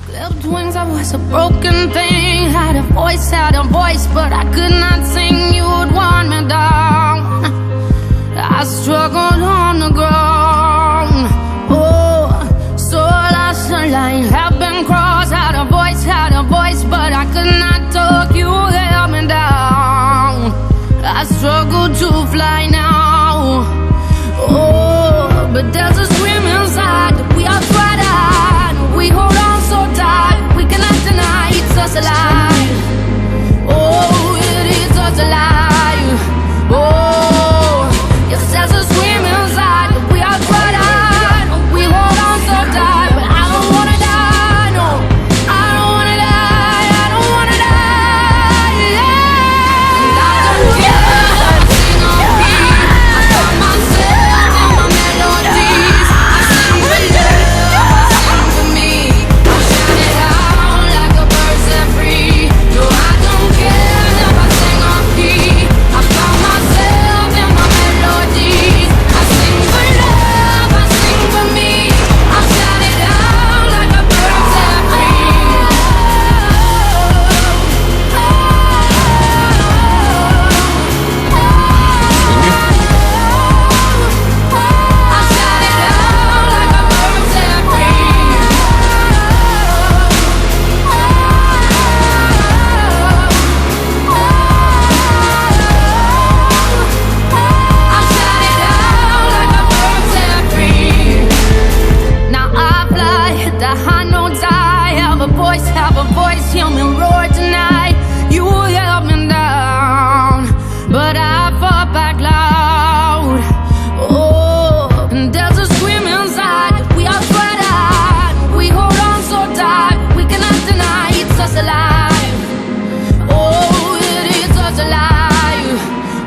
Clipped wings, I was a broken thing. Had a voice, but I could not sing. You would want me down. I struggled on the ground. Oh, so lost the line, have been crossed. Had a voice, but I could not talk. You held me down. I struggle to fly now. Oh, but there's a scream inside that we are tried out. We hold on so tight, we cannot deny it's us alive. Oh, it is us alive. Oh, yes, there's a scream inside that we are tried out. We hold on so tight, but I don't wanna die, no. I don't wanna die, I don't wanna die, yeah. And I don't care what sing on beat. I got myself and my melodies. I sing for love, I sing for me. I'm shining out like a bird set free. No, I don't care if I sing on key. I found myself and my melodies. I sing for love, I sing for me. I'm shining out like a bird set free. Now I fly, hit the high notes. I have a voice, hear me roar tonight. You held me down, but I fought back loud. Oh, and there's a scream inside that we are tried out. We hold on so tight, we cannot deny it's us alive. Oh, it is us alive.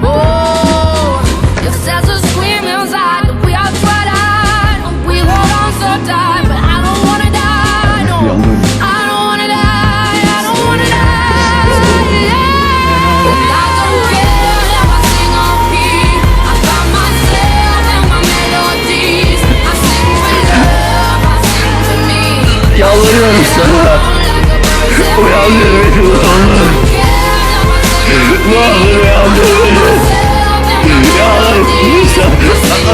Oh, yes, there's a scream inside that we are tried out. We hold on so tight, but I don't wanna die, no. I don't wanna die, I don't wanna die, yeah. I don't care if I sing on key. I found myself and my melodies. I sing for love, I sing for me. Yalvarıyorum sana. Uyandır beni ne olur. Ne olur uyandır beni. Yalvarırım sana.